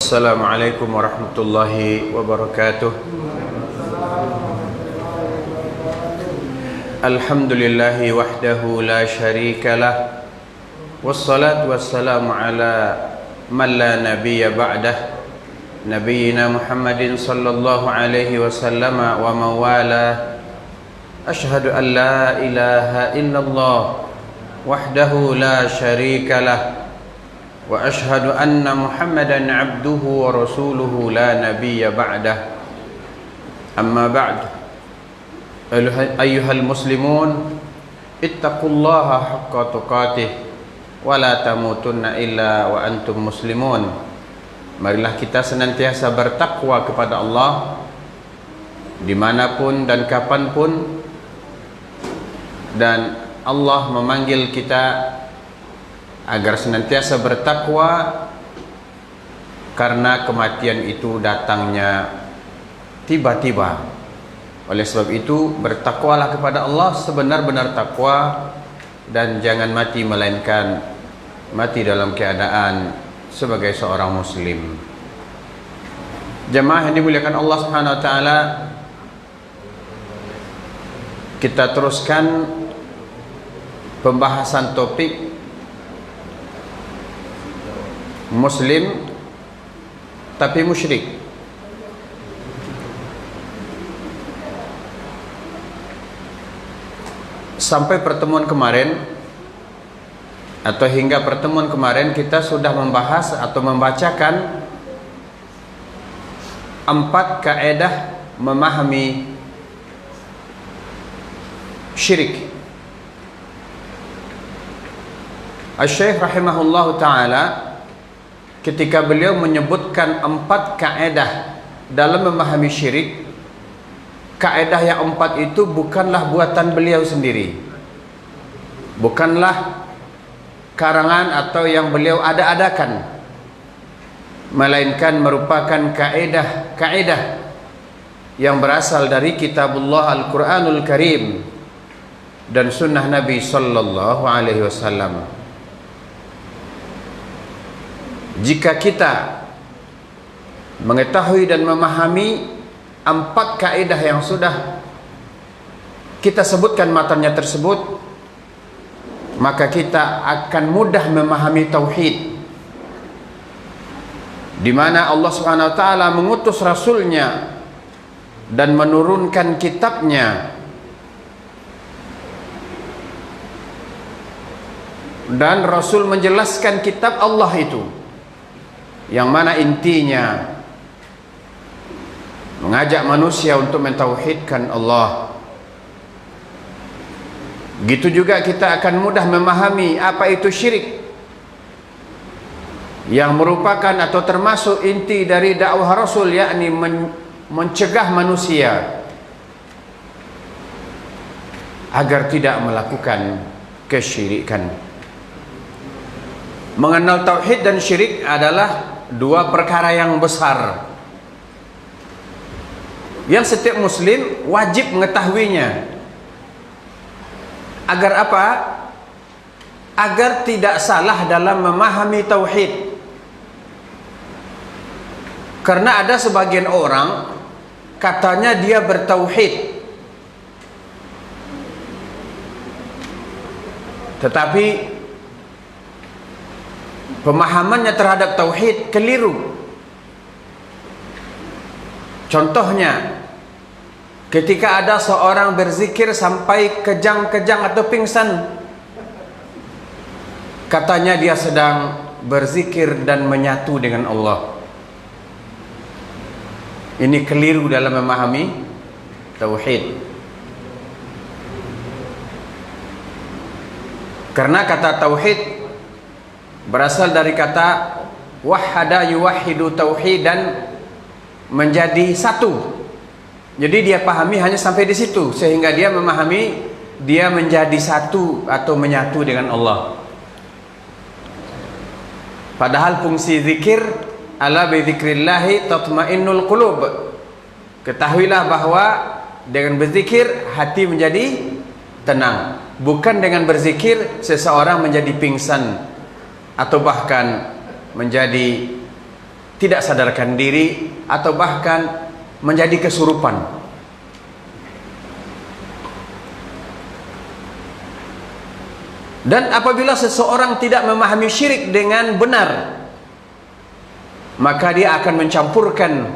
Assalamualaikum warahmatullahi wabarakatuh. Alhamdulillahi wahdahu la syarika lah, wassalatu wassalamu ala man la nabiyya ba'dah, nabiyyina Muhammadin sallallahu alaihi wasallam wa mawala. Ashhadu an la ilaha illallah wahdahu la syarika lah, wa ashhadu anna Muhammadan abduhu wa rasuluhu la nabiyya ba'dah. Amma ba'd. Ayyuhal muslimun, ittaqullaha haqqa tuqatih wa la tamutunna illa wa antum muslimun. Marilah kita senantiasa bertakwa kepada Allah dimanapun dan kapanpun, dan Allah memanggil kita agar senantiasa bertakwa, karena kematian itu datangnya tiba-tiba. Oleh sebab itu, bertakwalah kepada Allah sebenar-benar takwa, dan jangan mati melainkan mati dalam keadaan sebagai seorang muslim. Jemaah yang dimuliakan Allah Subhanahu wa taala, kita teruskan pembahasan topik Muslim tapi musyrik. Sampai pertemuan kemarin atau hingga pertemuan kemarin kita sudah membahas atau membacakan 4 kaedah memahami syirik. Asy-Syaikh rahimahullahu taala ketika beliau menyebutkan 4 kaedah dalam memahami syirik, kaedah yang 4 itu bukanlah buatan beliau sendiri, bukanlah karangan atau yang beliau ada-adakan, melainkan merupakan kaedah yang berasal dari kitabullah Al-Quranul Karim dan sunnah Nabi sallallahu alaihi wasallam. Jika kita mengetahui dan memahami 4 kaedah yang sudah kita sebutkan matanya tersebut, maka kita akan mudah memahami tauhid, di mana Allah Subhanahu wa taala mengutus rasulnya dan menurunkan kitabnya, dan rasul menjelaskan kitab Allah itu, yang mana intinya mengajak manusia untuk mentauhidkan Allah. Gitu juga kita akan mudah memahami apa itu syirik, yang merupakan atau termasuk inti dari dakwah Rasul, yakni mencegah manusia agar tidak melakukan kesyirikan. Mengenal tauhid dan syirik adalah 2 perkara yang besar yang setiap muslim wajib mengetahuinya. Agar apa? Agar tidak salah dalam memahami tauhid. Karena ada sebagian orang katanya dia bertauhid, tetapi pemahamannya terhadap tauhid keliru. Contohnya, ketika ada seorang berzikir sampai kejang-kejang atau pingsan, katanya dia sedang berzikir dan menyatu dengan Allah. Ini keliru dalam memahami tauhid. Karena kata tauhid berasal dari kata wahhada yuwahhidu tauhidan, menjadi satu. Jadi dia pahami hanya sampai di situ, sehingga dia memahami dia menjadi satu atau menyatu dengan Allah. Padahal fungsi zikir, ala bi dzikrillahi tatmainnul qulub. Ketahuilah bahwa dengan berzikir hati menjadi tenang, bukan dengan berzikir seseorang menjadi pingsan atau bahkan menjadi tidak sadarkan diri atau bahkan menjadi kesurupan. Dan apabila seseorang tidak memahami syirik dengan benar, maka dia akan mencampurkan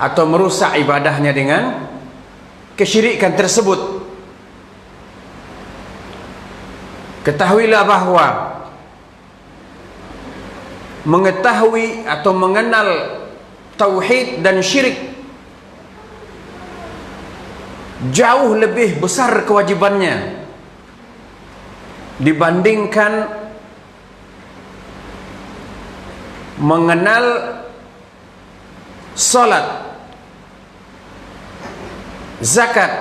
atau merusak ibadahnya dengan kesyirikan tersebut. Ketahuilah bahwa mengetahui atau mengenal tauhid dan syirik jauh lebih besar kewajibannya dibandingkan mengenal salat, zakat,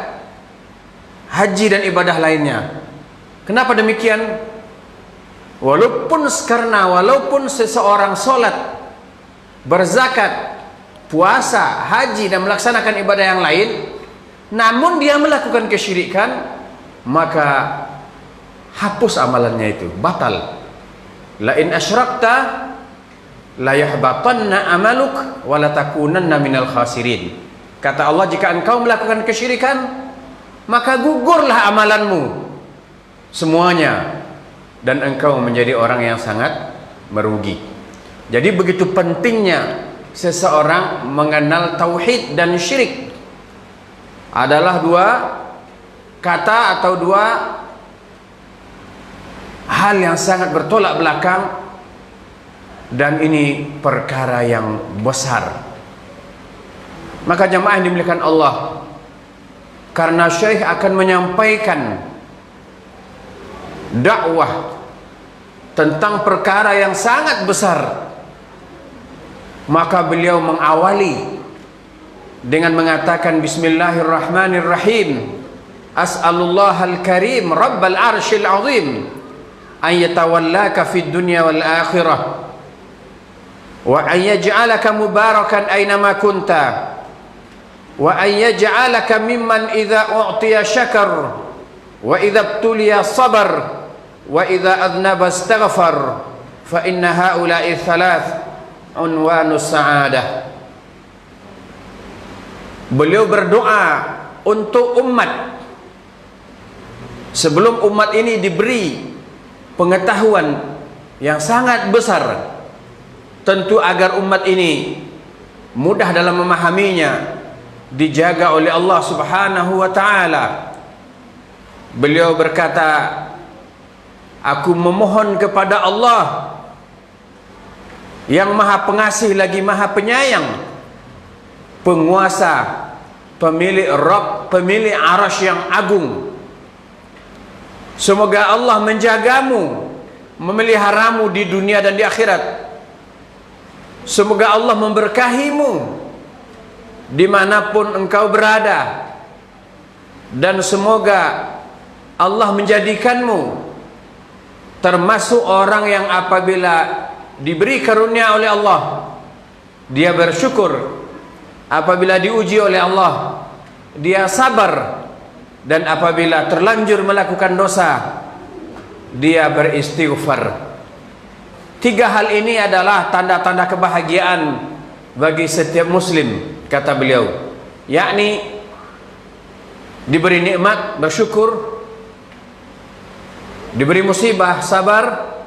haji dan ibadah lainnya. Kenapa demikian? Walaupun seseorang salat, berzakat, puasa, haji dan melaksanakan ibadah yang lain, namun dia melakukan kesyirikan, maka hapus amalannya itu, batal. La in asyrakta la yahbatanna amaluk wa la takunanna minal khasirin. Kata Allah, jika engkau melakukan kesyirikan, maka gugurlah amalanmu semuanya, dan engkau menjadi orang yang sangat merugi. Jadi begitu pentingnya seseorang mengenal tauhid dan syirik. Adalah dua kata atau dua hal yang sangat bertolak belakang, dan ini perkara yang besar. Maka jamaah yang dimuliakan Allah, karena Syekh akan menyampaikan dakwah tentang perkara yang sangat besar, maka beliau mengawali dengan mengatakan bismillahirrahmanirrahim, as'alullahal karim rabbal arsyil azim an yatawallaka fid dunya wal akhirah wa an yaj'alaka mubarakan aynama kunta wa an yaj'alaka mimman idza u'tiya syakar wa idza ibtuliya sabar wa idza adnaba astaghfar fa inna haula'i thalath unwanus sa'adah. Beliau berdoa untuk umat sebelum umat ini diberi pengetahuan yang sangat besar, tentu agar umat ini mudah dalam memahaminya, dijaga oleh Allah Subhanahu wa ta'ala. Beliau berkata, aku memohon kepada Allah yang maha pengasih lagi maha penyayang, penguasa, pemilik Rabb, pemilik arasy yang agung. Semoga Allah menjagamu, memeliharamu di dunia dan di akhirat. Semoga Allah memberkahimu dimanapun engkau berada, dan semoga Allah menjadikanmu termasuk orang yang apabila diberi karunia oleh Allah, dia bersyukur. Apabila diuji oleh Allah, dia sabar. Dan apabila terlanjur melakukan dosa, dia beristighfar. Tiga hal ini adalah tanda-tanda kebahagiaan bagi setiap muslim, kata beliau, yakni diberi nikmat bersyukur, diberi musibah sabar,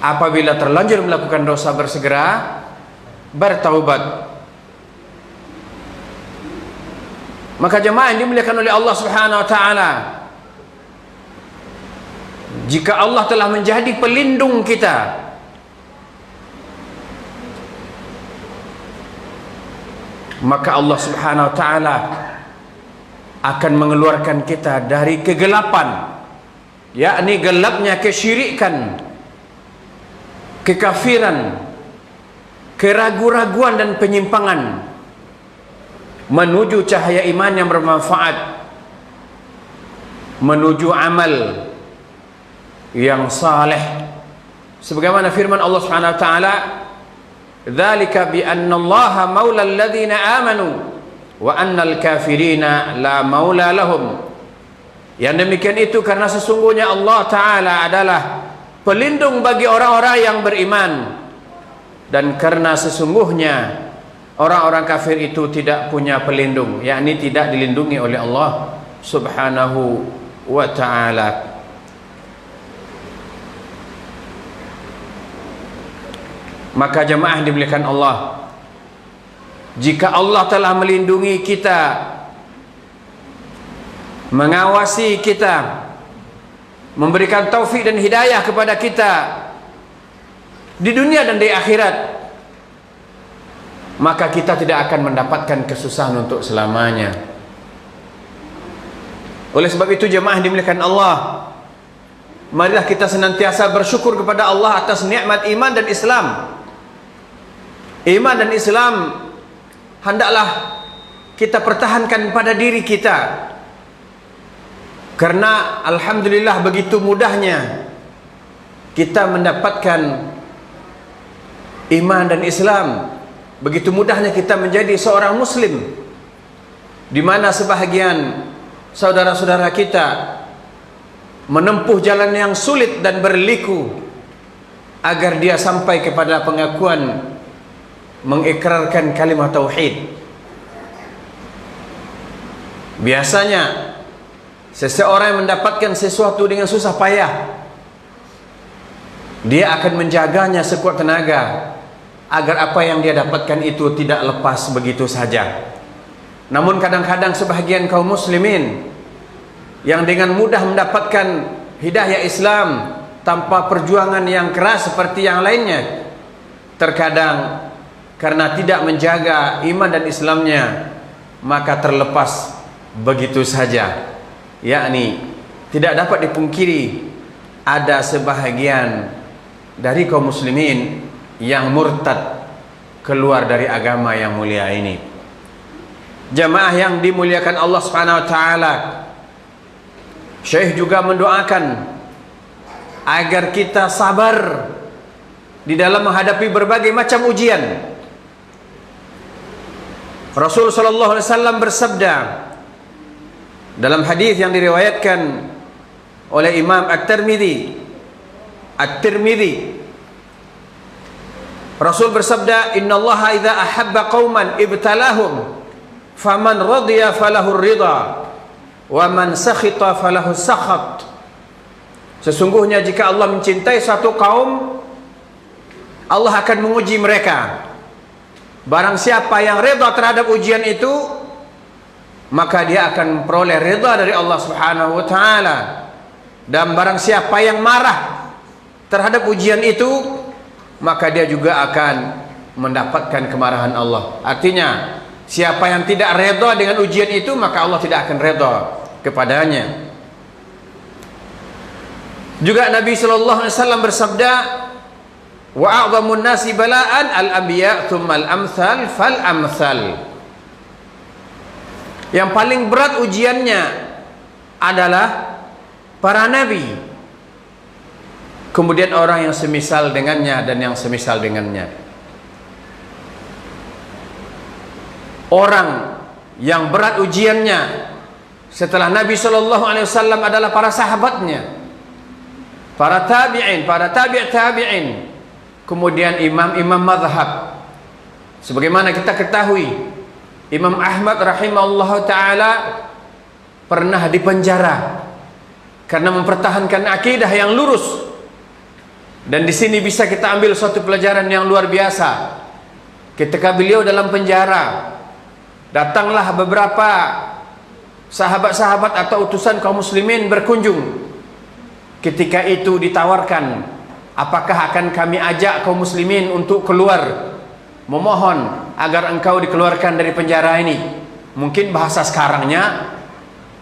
apabila terlanjur melakukan dosa bersegera bertaubat. Maka jemaah yang dimuliakan oleh Allah Subhanahu wa ta'ala, jika Allah telah menjadi pelindung kita, maka Allah Subhanahu wa ta'ala akan mengeluarkan kita dari kegelapan, yakni gelapnya kesyirikan, kekafiran, keraguan-raguan dan penyimpangan, menuju cahaya iman yang bermanfaat, menuju amal yang saleh. Sebagaimana firman Allah Subhanahu wa taala, "Dzalika bi anna Allaha maula alladziina aamanu wa annal kafirina la maula lahum." Yang demikian itu karena sesungguhnya Allah taala adalah pelindung bagi orang-orang yang beriman, dan karena sesungguhnya orang-orang kafir itu tidak punya pelindung, yakni tidak dilindungi oleh Allah Subhanahu wa ta'ala. Maka jemaah dimuliakan Allah, jika Allah telah melindungi kita, mengawasi kita, memberikan taufik dan hidayah kepada kita di dunia dan di akhirat, maka kita tidak akan mendapatkan kesusahan untuk selamanya. Oleh sebab itu jemaah dimuliakan Allah, marilah kita senantiasa bersyukur kepada Allah atas nikmat iman dan Islam. Iman dan Islam hendaklah kita pertahankan pada diri kita, karena alhamdulillah begitu mudahnya kita mendapatkan iman dan Islam, begitu mudahnya kita menjadi seorang muslim, di mana sebahagian saudara-saudara kita menempuh jalan yang sulit dan berliku agar dia sampai kepada pengakuan mengikrarkan kalimat tauhid. Biasanya seseorang yang mendapatkan sesuatu dengan susah payah, dia akan menjaganya sekuat tenaga agar apa yang dia dapatkan itu tidak lepas begitu saja. Namun kadang-kadang sebahagian kaum muslimin yang dengan mudah mendapatkan hidayah Islam tanpa perjuangan yang keras seperti yang lainnya, terkadang karena tidak menjaga iman dan Islamnya, maka terlepas begitu saja. Yakni tidak dapat dipungkiri ada sebahagian dari kaum muslimin yang murtad, keluar dari agama yang mulia ini. Jamaah yang dimuliakan Allah Subhanahu wa taala, Syekh juga mendoakan agar kita sabar di dalam menghadapi berbagai macam ujian. Rasul sallallahu alaihi wasallam bersabda dalam hadis yang diriwayatkan oleh Imam At-Tirmidzi, Rasul bersabda, "Innallaha idza ahabba qauman ibtalahum, faman radiya falahu ridha, wa man sakhita falahu sakhat." Sesungguhnya jika Allah mencintai suatu kaum, Allah akan menguji mereka. Barang siapa yang reda terhadap ujian itu, maka dia akan memperoleh reda dari Allah Subhanahu wa taala. Dan barang siapa yang marah terhadap ujian itu, maka dia juga akan mendapatkan kemarahan Allah. Artinya, siapa yang tidak reda dengan ujian itu, maka Allah tidak akan reda kepadanya. Juga Nabi sallallahu alaihi wasallam bersabda, wa a'dhamun nasi bala'an al-anbiya tsumma al-amsal fal-amsal. Yang paling berat ujiannya adalah para nabi, kemudian orang yang semisal dengannya dan yang semisal dengannya. Orang yang berat ujiannya setelah Nabi sallallahu alaihi wasallam adalah para sahabatnya, para tabi'in, para tabi'in, kemudian imam-imam mazhab. Sebagaimana kita ketahui, Imam Ahmad rahimahullah ta'ala pernah dipenjara karena mempertahankan akidah yang lurus. Dan di sini bisa kita ambil suatu pelajaran yang luar biasa. Ketika beliau dalam penjara, datanglah beberapa sahabat-sahabat atau utusan kaum muslimin berkunjung. Ketika itu ditawarkan, apakah akan kami ajak kaum muslimin untuk keluar, memohon agar engkau dikeluarkan dari penjara ini. Mungkin bahasa sekarangnya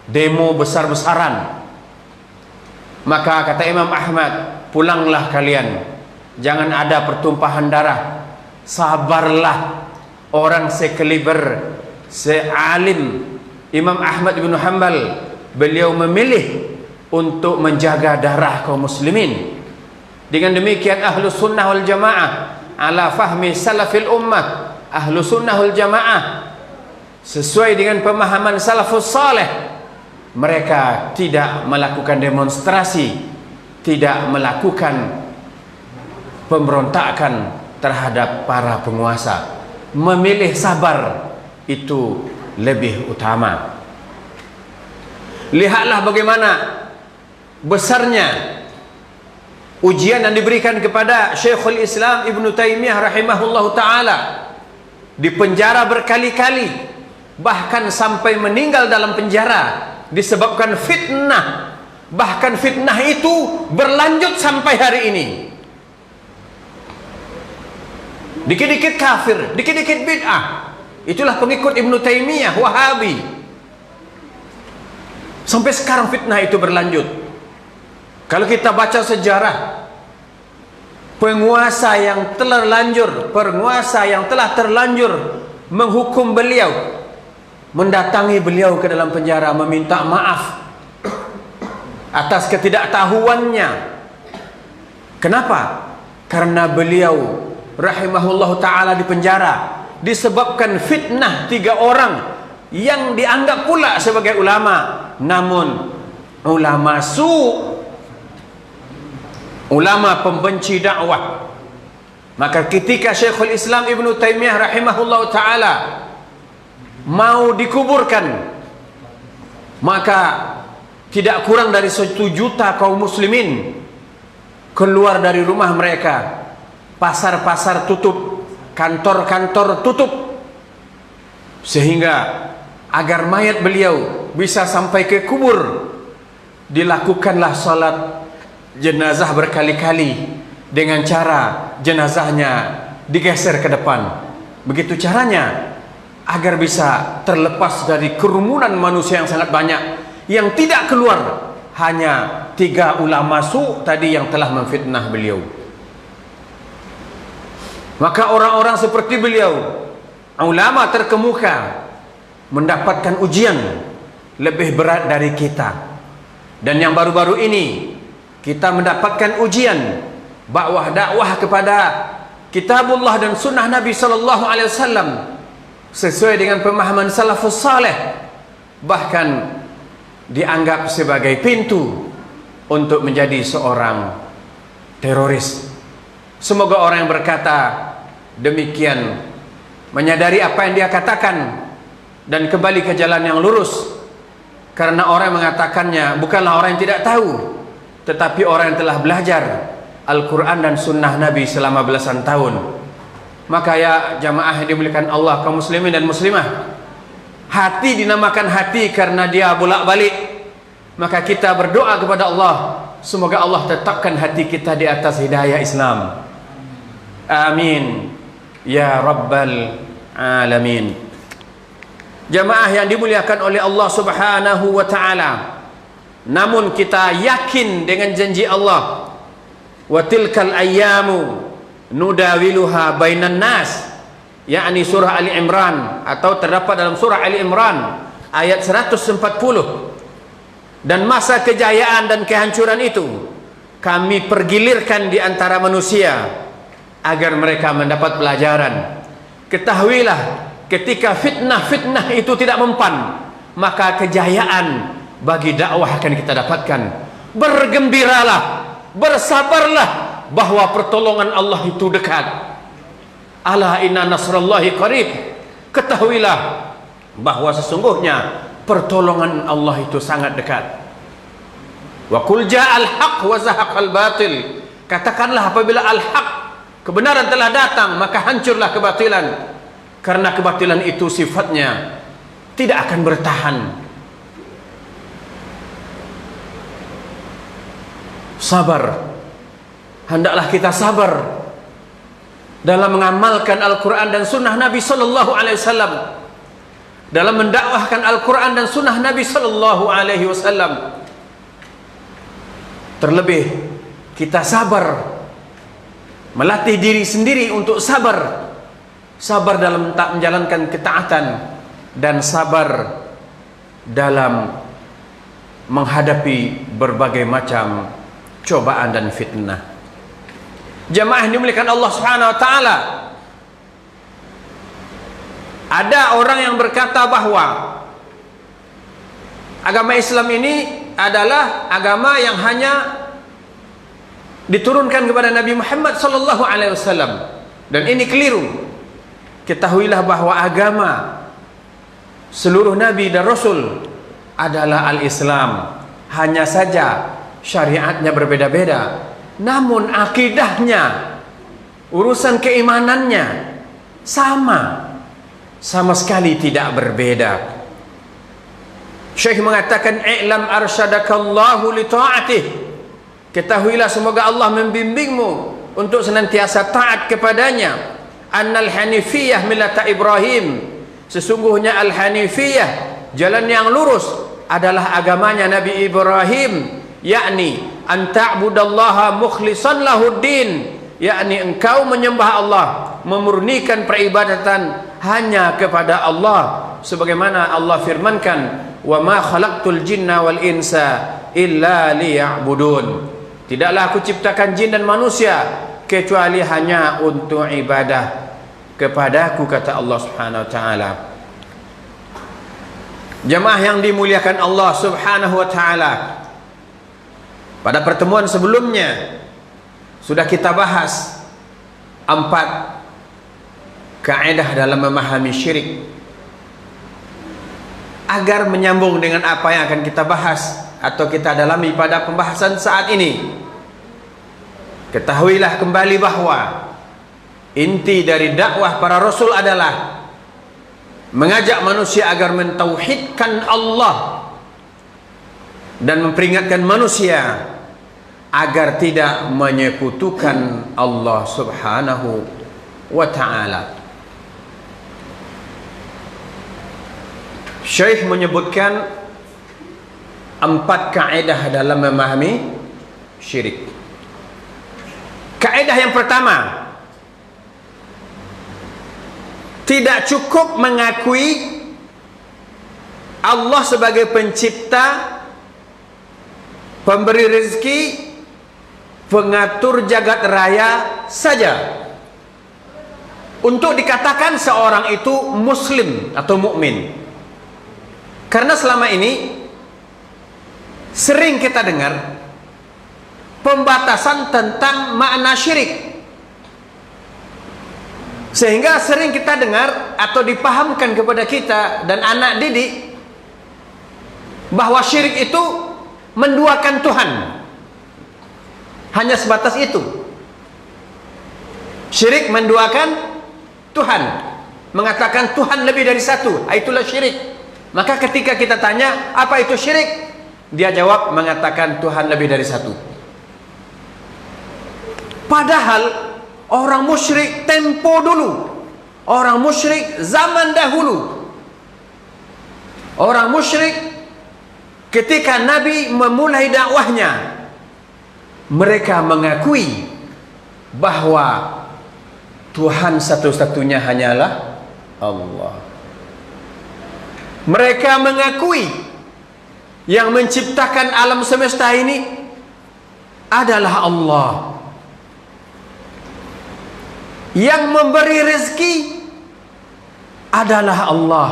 demo besar-besaran. Maka kata Imam Ahmad, pulanglah kalian, jangan ada pertumpahan darah, sabarlah. Orang sekaliber, sealim Imam Ahmad bin Hanbal, beliau memilih untuk menjaga darah kaum muslimin. Dengan demikian ahlu sunnah wal jamaah ala fahmi salafil ummah, ahlu sunnah wal jamaah sesuai dengan pemahaman salafus saleh, mereka tidak melakukan demonstrasi, tidak melakukan pemberontakan, terhadap para penguasa. Memilih sabar itu lebih utama. Lihatlah bagaimana besarnya ujian yang diberikan kepada Syekhul Islam Ibn Taimiyah rahimahullahu ta'ala. Dipenjara berkali-kali, bahkan sampai meninggal dalam penjara disebabkan fitnah. Bahkan fitnah itu berlanjut sampai hari ini. Dikit-dikit kafir, dikit-dikit bid'ah. Itulah pengikut Ibn Taimiyah, Wahabi. Sampai sekarang fitnah itu berlanjut. Kalau kita baca sejarah penguasa yang telah terlanjur menghukum beliau, mendatangi beliau ke dalam penjara meminta maaf atas ketidaktahuannya. Kenapa? Karena beliau rahimahullah ta'ala di penjara disebabkan fitnah 3 orang yang dianggap pula sebagai ulama, namun ulama ulama pembenci dakwah. Maka ketika Syekhul Islam Ibn Taimiyah rahimahullah ta'ala mau dikuburkan, maka tidak kurang dari 1 juta kaum muslimin keluar dari rumah mereka. Pasar-pasar tutup, kantor-kantor tutup, sehingga agar mayat beliau bisa sampai ke kubur, dilakukanlah salat jenazah berkali-kali dengan cara jenazahnya digeser ke depan. Begitu caranya agar bisa terlepas dari kerumunan manusia yang sangat banyak. Yang tidak keluar hanya 3 ulama tadi yang telah memfitnah beliau. Maka orang-orang seperti beliau, ulama terkemuka, mendapatkan ujian lebih berat dari kita. Dan yang baru-baru ini kita mendapatkan ujian dakwah kepada kitabullah dan sunnah Nabi sallallahu alaihi wasallam sesuai dengan pemahaman salafus saleh, bahkan dianggap sebagai pintu untuk menjadi seorang teroris. Semoga orang yang berkata demikian menyadari apa yang dia katakan dan kembali ke jalan yang lurus. Karena orang yang mengatakannya bukanlah orang yang tidak tahu, tetapi orang yang telah belajar Al-Quran dan sunnah Nabi selama belasan tahun. Maka ya jamaah yang dimuliakan Allah, kaum muslimin dan muslimah, hati dinamakan hati karena dia bolak-balik. Maka kita berdoa kepada Allah, semoga Allah tetapkan hati kita di atas hidayah Islam. Amin ya rabbal alamin. Jamaah yang dimuliakan oleh Allah subhanahu wa ta'ala, namun kita yakin dengan janji Allah, wa tilkal ayyamu nudawiluha bainan nas, yakni surah Ali Imran, atau terdapat dalam surah Ali Imran ayat 140. Dan masa kejayaan dan kehancuran itu kami pergilirkan di antara manusia agar mereka mendapat pelajaran. Ketahuilah, ketika fitnah-fitnah itu tidak mempan, maka kejayaan bagi dakwah akan kita dapatkan. Bergembiralah, bersabarlah, bahwa pertolongan Allah itu dekat. Ala inna nasrallahi qarib. Ketahuilah bahwa sesungguhnya pertolongan Allah itu sangat dekat. Wa qul ja'al haqq wa zahaqal batil. Katakanlah apabila al-haq, kebenaran telah datang, maka hancurlah kebatilan. Karena kebatilan itu sifatnya tidak akan bertahan. Sabar, hendaklah kita sabar dalam mengamalkan Al-Quran dan sunnah Nabi sallallahu alaihi wasallam, dalam mendakwahkan Al-Quran dan sunnah Nabi sallallahu alaihi wasallam. Terlebih kita sabar, melatih diri sendiri untuk sabar. Sabar dalam tak menjalankan ketaatan, dan sabar dalam menghadapi berbagai macam cobaan dan fitnah. Jamaah yang dimuliakan Allah Subhanahu wa taala, ada orang yang berkata bahwa agama Islam ini adalah agama yang hanya diturunkan kepada Nabi Muhammad sallallahu alaihi wasallam. Dan ini keliru. Ketahuilah bahwa agama seluruh nabi dan rasul adalah al-Islam. Hanya saja syariatnya berbeda-beda, namun akidahnya, urusan keimanannya sama sekali tidak berbeda. Syekh mengatakan, i'lam arsyadakallahu li ta'atih, ketahuilah semoga Allah membimbingmu untuk senantiasa taat kepadanya. Annal hanifiyah millata Ibrahim, sesungguhnya al-hanifiyah, jalan yang lurus, adalah agamanya Nabi Ibrahim, yakni an ta'budallaha mukhlishan lahuddin, yakni engkau menyembah Allah, memurnikan peribadatan hanya kepada Allah, sebagaimana Allah firmankan, wa ma khalaqtul jinna wal insa illa liya'budun, tidaklah aku ciptakan jin dan manusia kecuali hanya untuk ibadah kepadaku, kata Allah Subhanahu wa taala. Jemaah yang dimuliakan Allah Subhanahu wa taala, pada pertemuan sebelumnya sudah kita bahas 4 kaidah dalam memahami syirik. Agar menyambung dengan apa yang akan kita bahas atau kita dalami pada pembahasan saat ini, ketahuilah kembali bahwa inti dari dakwah para rasul adalah mengajak manusia agar mentauhidkan Allah dan memperingatkan manusia agar tidak menyekutukan Allah Subhanahu wa ta'ala. Syekh menyebutkan 4 kaidah dalam memahami syirik. Kaidah yang pertama, tidak cukup mengakui Allah sebagai pencipta, pemberi rezeki, pengatur jagat raya saja untuk dikatakan seorang itu muslim atau mukmin. Karena selama ini sering kita dengar pembatasan tentang makna syirik, sehingga sering kita dengar atau dipahamkan kepada kita dan anak didik bahwa syirik itu menduakan Tuhan. Hanya sebatas itu. Syirik menduakan Tuhan, mengatakan Tuhan lebih dari satu, itulah syirik. Maka ketika kita tanya apa itu syirik, dia jawab mengatakan Tuhan lebih dari satu. Padahal orang musyrik tempo dulu, orang musyrik zaman dahulu, orang musyrik ketika Nabi memulai dakwahnya, mereka mengakui bahwa Tuhan satu-satunya hanyalah Allah. Mereka mengakui yang menciptakan alam semesta ini adalah Allah, yang memberi rezeki adalah Allah,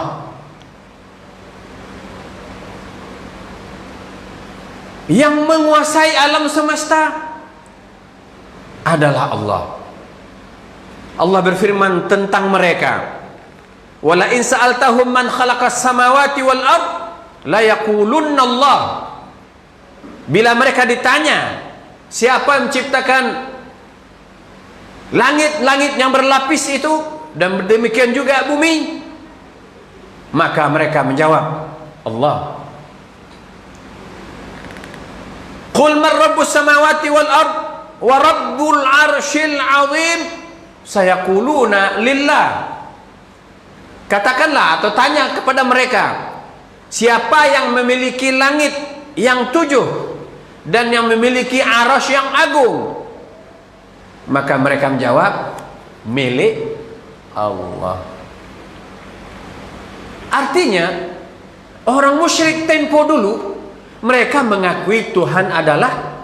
yang menguasai alam semesta adalah Allah. Allah berfirman tentang mereka, wala in sa'altahum man khalaqas samawati wal ard la yaqulunna Allah. Bila mereka ditanya siapa yang menciptakan langit-langit yang berlapis itu dan demikian juga bumi, maka mereka menjawab Allah. Qul man rabbus samawati wal ard wa rabbul arsyil azim sayaquluna lillah. Katakanlah atau tanya kepada mereka, siapa yang memiliki langit yang 7 dan yang memiliki arasy yang agung? Maka mereka menjawab, milik Allah. Artinya orang musyrik tempo dulu mereka mengakui Tuhan adalah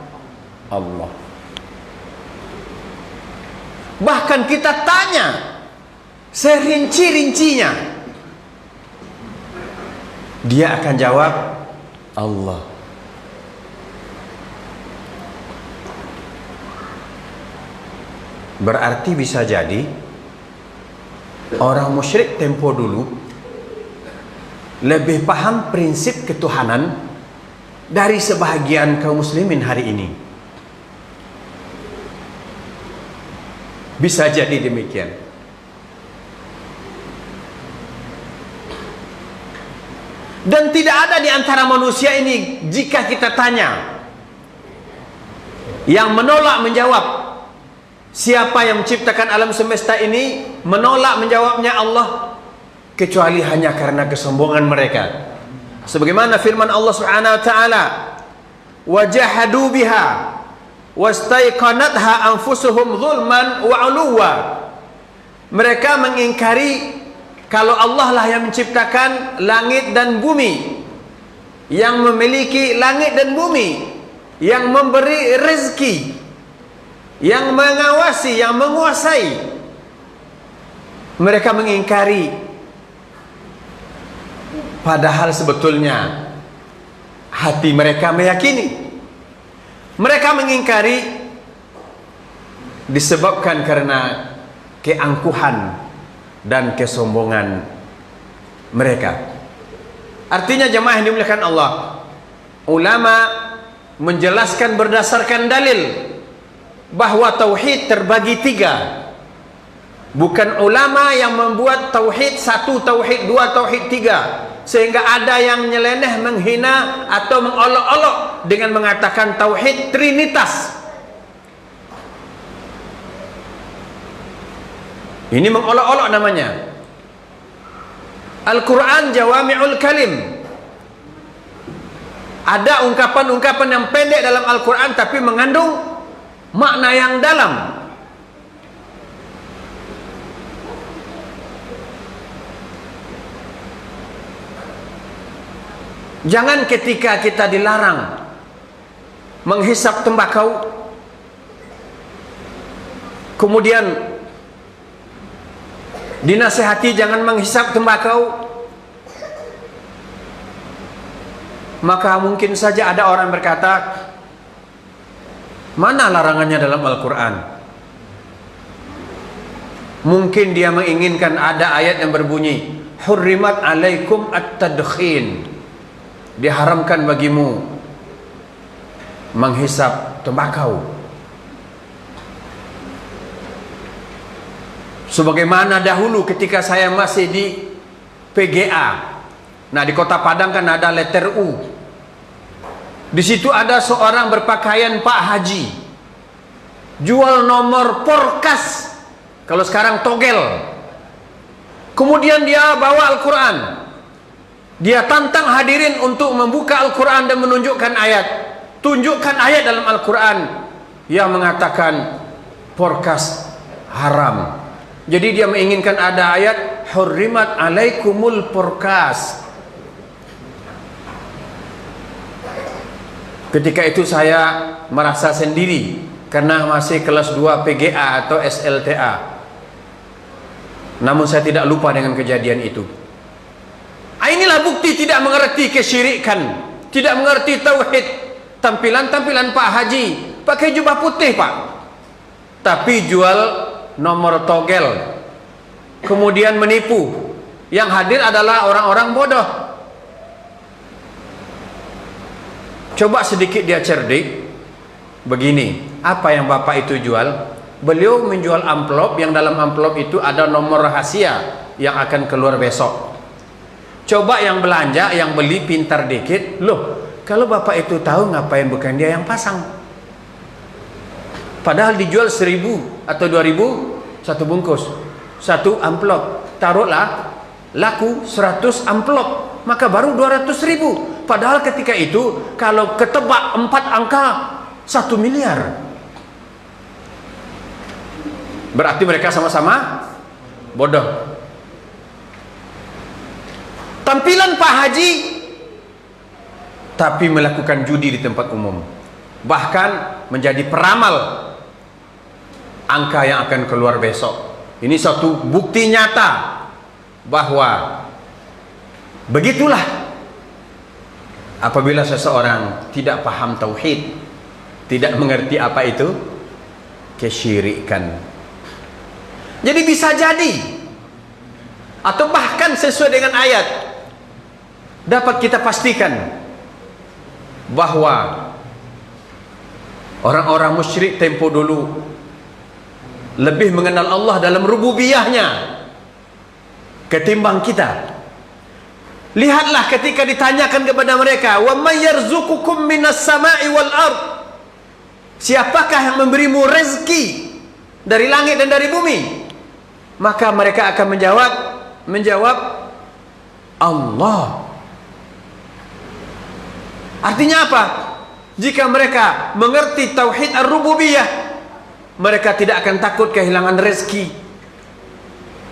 Allah. Bahkan kita tanya serinci-rincinya, dia akan jawab Allah. Berarti bisa jadi Orang musyrik tempo dulu lebih paham prinsip ketuhanan dari sebahagian kaum muslimin hari ini. Bisa jadi demikian. Dan tidak ada di antara manusia ini, jika kita tanya, yang menolak menjawab siapa yang menciptakan alam semesta ini, menolak menjawabnya Allah, kecuali hanya karena kesombongan mereka. Sebagaimana firman Allah Subhanahu wa taala, wajahadu biha wastaiqanatha anfusuhum zulman wa 'uluwa. Mereka mengingkari kalau Allah lah yang menciptakan langit dan bumi, yang memiliki langit dan bumi, yang memberi rezeki, yang mengawasi, yang menguasai. Mereka mengingkari, padahal sebetulnya hati mereka meyakini. Mereka mengingkari disebabkan karena keangkuhan dan kesombongan mereka. Artinya jemaah yang dimuliakan Allah, ulama menjelaskan berdasarkan dalil bahwa tauhid terbagi tiga. Bukan ulama yang membuat tauhid satu, tauhid dua, tauhid tiga, sehingga ada yang nyeleneh, menghina atau mengolok-olok dengan mengatakan tauhid trinitas. Ini mengolok-olok namanya. Al-Quran Jawami'ul Kalim. Ada ungkapan-ungkapan yang pendek dalam Al-Quran tapi mengandung makna yang dalam. Jangan ketika kita dilarang menghisap tembakau, kemudian dinasihati jangan menghisap tembakau, maka mungkin saja ada orang berkata, mana larangannya dalam Al-Quran? Mungkin dia menginginkan ada ayat yang berbunyi, hurrimat alaikum at-tadkhin, diharamkan bagimu menghisap tembakau. Sebagaimana dahulu ketika saya masih di PGA. Nah, di Kota Padang kan ada letter U. Di situ ada seorang berpakaian Pak Haji, jual nomor porkas, kalau sekarang togel. Kemudian dia bawa Al-Quran. Dia tantang hadirin untuk membuka Al-Quran dan menunjukkan ayat. Tunjukkan ayat dalam Al-Quran yang mengatakan porkas haram. Jadi dia menginginkan ada ayat hurrimat alaikumul porkas. Ketika itu saya merasa sendiri karena masih kelas 2 PGA atau SLTA. Namun saya tidak lupa dengan kejadian itu. Inilah bukti tidak mengerti kesyirikan, tidak mengerti tauhid. Tampilan-tampilan Pak Haji pakai jubah putih, Pak, tapi jual nomor togel, kemudian menipu. Yang hadir adalah orang-orang bodoh. Coba sedikit dia cerdik. Begini, apa yang Bapak itu jual? Beliau menjual amplop, yang dalam amplop itu ada nomor rahasia yang akan keluar besok. Coba yang belanja, yang beli pintar dikit. Loh, kalau Bapak itu tahu, ngapain bukan dia yang pasang? Padahal dijual 1.000 atau 2.000 satu bungkus, satu amplop. Taruhlah laku 100 amplop, maka baru 200.000. Padahal ketika itu kalau ketebak 4 angka 1 miliar. Berarti mereka sama-sama bodoh. Tampilan Pak Haji tapi melakukan judi di tempat umum, bahkan menjadi peramal angka yang akan keluar besok. Ini suatu bukti nyata bahwa begitulah apabila seseorang tidak paham tauhid, tidak mengerti apa itu kesyirikan. Jadi bisa jadi atau bahkan sesuai dengan ayat, dapat kita pastikan bahwa orang-orang musyrik tempo dulu lebih mengenal Allah dalam rububiyahnya ketimbang kita. Lihatlah ketika ditanyakan kepada mereka, wa may yarzuqukum minas sama'i wal ard, siapakah yang memberimu rezeki dari langit dan dari bumi? Maka mereka akan menjawab Allah. Artinya apa? Jika mereka mengerti tauhid ar-rububiyah, mereka tidak akan takut kehilangan rezeki.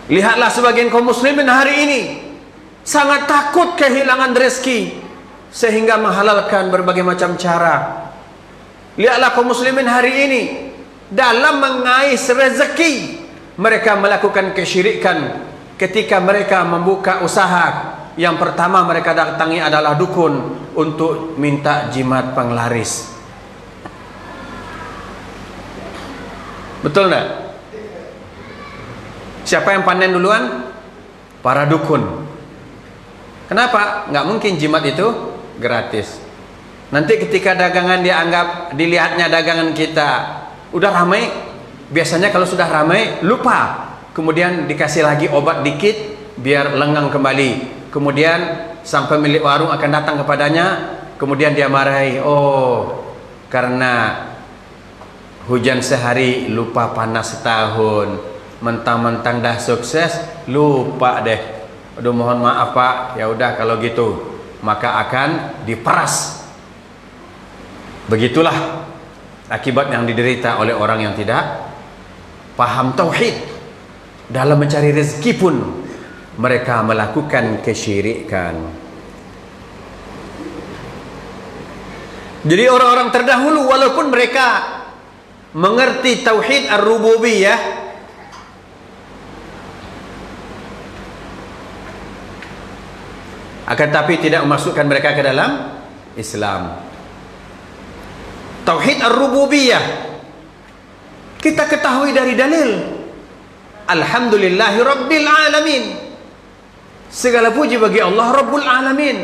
Lihatlah sebagian kaum muslimin hari ini sangat takut kehilangan rezeki, sehingga menghalalkan berbagai macam cara. Lihatlah kaum muslimin hari ini dalam mengais rezeki, mereka melakukan kesyirikan. Ketika mereka membuka usaha, yang pertama mereka datangi adalah dukun untuk minta jimat penglaris. Betul enggak? Siapa yang panen duluan? Para dukun. Kenapa? Nggak mungkin jimat itu gratis. Nanti ketika dagangan dilihatnya dagangan kita udah ramai, biasanya kalau sudah ramai lupa, kemudian dikasih lagi obat dikit biar lengang kembali. Kemudian sampai milik warung akan datang kepadanya, kemudian dia marahi, oh karena hujan sehari lupa panas setahun, mentang-mentang dah sukses lupa deh. Aduh mohon maaf Pak, ya udah kalau gitu maka akan diperas. Begitulah akibat yang diderita oleh orang yang tidak paham tauhid. Dalam mencari rezeki pun mereka melakukan kesyirikan. Jadi orang-orang terdahulu walaupun mereka mengerti tauhid ar-rububiyah, akan tapi tidak memasukkan mereka ke dalam Islam. Tauhid ar-rububiyah kita ketahui dari dalil. Alhamdulillahi Rabbil Alamin, segala puji bagi Allah Rabbul Alamin.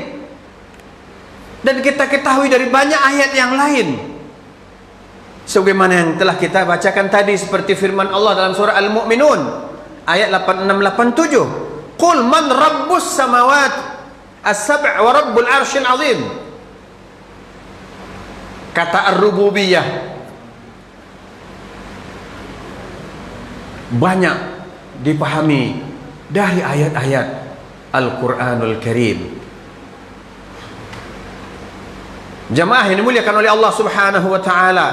Dan kita ketahui dari banyak ayat yang lain, sebagaimana yang telah kita bacakan tadi, seperti firman Allah dalam surah Al-Mu'minun ayat 86-87, Qul man rabbus samawat as-sab' wa rabbul arshil azim. Kata ar-rububiyah banyak dipahami dari ayat-ayat Al-Quranul Karim. Jamaah yang dimuliakan oleh Allah Subhanahu wa ta'ala,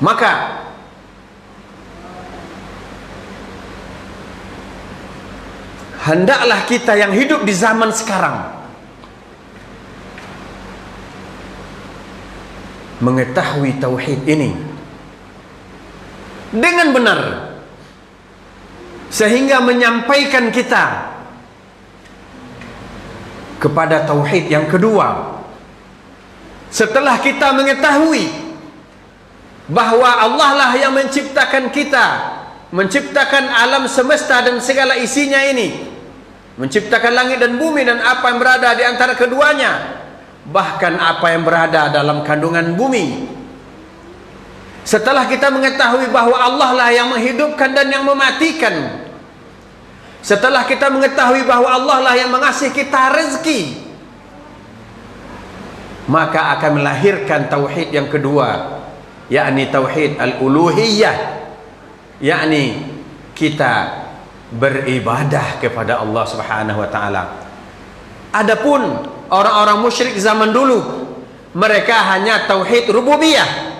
maka hendaklah kita yang hidup di zaman sekarang mengetahui tauhid ini dengan benar, sehingga menyampaikan kita kepada tauhid yang kedua. Setelah kita mengetahui bahwa Allah lah yang menciptakan kita, menciptakan alam semesta dan segala isinya ini, menciptakan langit dan bumi dan apa yang berada di antara keduanya, bahkan apa yang berada dalam kandungan bumi. Setelah kita mengetahui bahwa Allah lah yang menghidupkan dan yang mematikan, setelah kita mengetahui bahwa Allah lah yang mengasih kita rezeki, maka akan melahirkan tauhid yang kedua, yakni tauhid al-uluhiyah, yakni kita beribadah kepada Allah Subhanahu wa ta'ala. Adapun orang-orang musyrik zaman dulu, mereka hanya tauhid rububiyah,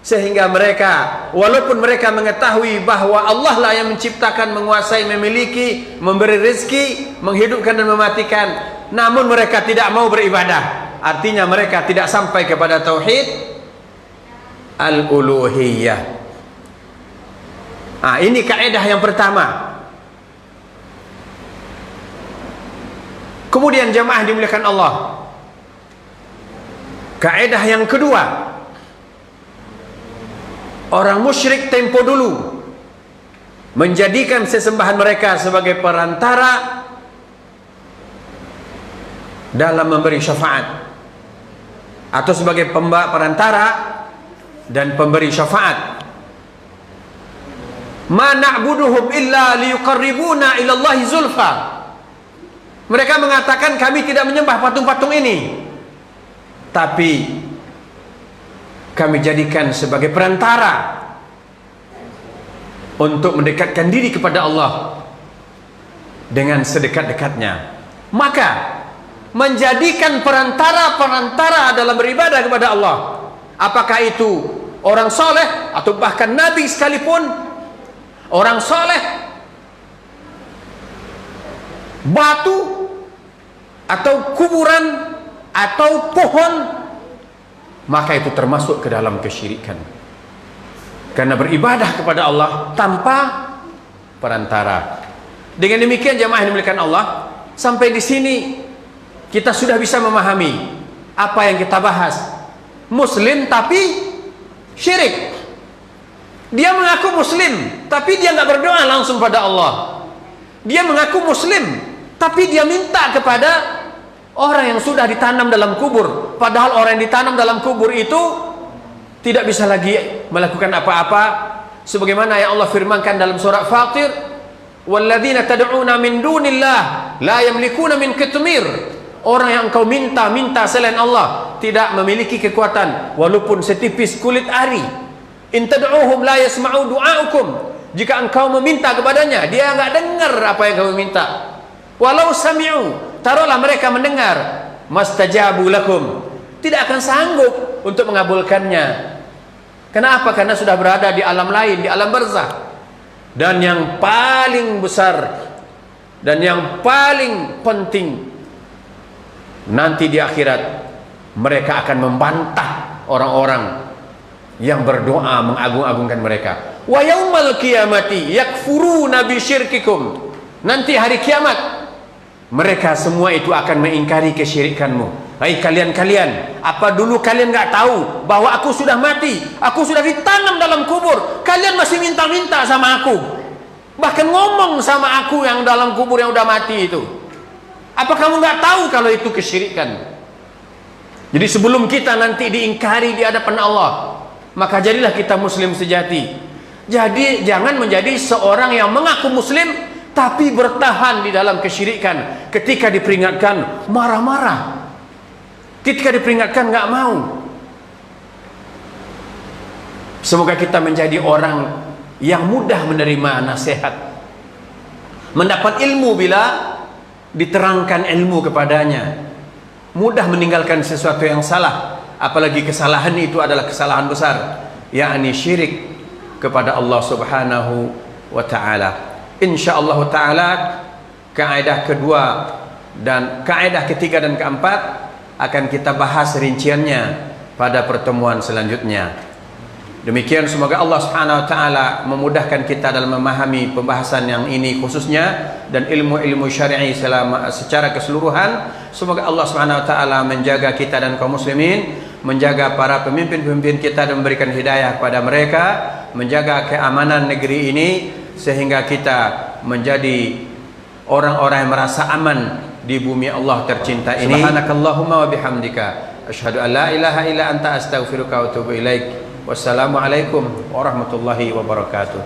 sehingga mereka walaupun mereka mengetahui bahwa Allah lah yang menciptakan, menguasai, memiliki, memberi rezeki, menghidupkan dan mematikan, namun mereka tidak mau beribadah. Artinya mereka tidak sampai kepada tauhid al-uluhiyah. Ini kaidah yang pertama. Kemudian jamaah dimuliakan Allah, kaidah yang kedua, orang musyrik tempo dulu menjadikan sesembahan mereka sebagai perantara dalam memberi syafaat, atau sebagai perantara dan pemberi syafaat. Ma na'buduhum illa liyuqarribuna ila Allahi zulfa. Mereka mengatakan kami tidak menyembah patung-patung ini, tapi kami jadikan sebagai perantara untuk mendekatkan diri kepada Allah dengan sedekat-dekatnya. Maka menjadikan perantara-perantara dalam beribadah kepada Allah, apakah itu orang soleh atau bahkan nabi sekalipun, orang soleh, batu atau kuburan atau pohon, maka itu termasuk ke dalam kesyirikan, karena beribadah kepada Allah tanpa perantara. Dengan demikian jemaah yang dimuliakan Allah, sampai di sini kita sudah bisa memahami apa yang kita bahas. Muslim tapi syirik. Dia mengaku muslim tapi dia nggak berdoa langsung pada Allah. Dia mengaku muslim tapi dia minta kepada orang yang sudah ditanam dalam kubur, padahal orang yang ditanam dalam kubur itu tidak bisa lagi melakukan apa-apa, sebagaimana yang Allah firmankan dalam surah Fatir, walladzina tad'una min dunillah la yamlikuna min qitmir. Orang yang engkau minta selain Allah tidak memiliki kekuatan walaupun setipis kulit ari. In tad'uhum la yasma'u du'aukum. Jika engkau meminta kepadanya, dia enggak dengar apa yang kamu minta. Walau sami'u, taruhlah mereka mendengar, mastajabu lakum, tidak akan sanggup untuk mengabulkannya. Kenapa? Karena sudah berada di alam lain, di alam barzakh. Dan yang paling besar dan yang paling penting, nanti di akhirat mereka akan membantah orang-orang yang berdoa mengagung-agungkan mereka. Wa yaumal qiyamati yakfuruna bi syirkikum. Nanti hari kiamat mereka semua itu akan mengingkari kesyirikanmu. Hai kalian-kalian, apa dulu kalian nggak tahu bahwa aku sudah mati, aku sudah ditanam dalam kubur, kalian masih minta-minta sama aku, bahkan ngomong sama aku yang dalam kubur yang udah mati itu. Apa kamu nggak tahu kalau itu kesyirikan? Jadi sebelum kita nanti diingkari di hadapan Allah, maka jadilah kita muslim sejati. Jadi jangan menjadi seorang yang mengaku muslim tapi bertahan di dalam kesyirikan. Ketika diperingatkan marah-marah, ketika diperingatkan nggak mau. Semoga kita menjadi orang yang mudah menerima nasihat, mendapat ilmu bila diterangkan ilmu kepadanya, mudah meninggalkan sesuatu yang salah, apalagi kesalahan itu adalah kesalahan besar, yakni syirik kepada Allah Subhanahu wa ta'ala. Insyaallah ta'ala kaidah kedua dan kaidah ketiga dan keempat akan kita bahas rinciannya pada pertemuan selanjutnya. Demikian, semoga Allah Subhanahu wa ta'ala memudahkan kita dalam memahami pembahasan yang ini khususnya dan ilmu-ilmu syar'i secara keseluruhan. Semoga Allah Subhanahu wa ta'ala menjaga kita dan kaum muslimin, menjaga para pemimpin-pemimpin kita dan memberikan hidayah kepada mereka, menjaga keamanan negeri ini sehingga kita menjadi orang-orang yang merasa aman di bumi Allah tercinta ini. Subhanakallahumma wa bihamdika asyhadu an la ilaha illa anta astaghfiruka wa atubu ilaik. Wassalamualaikum warahmatullahi wabarakatuh.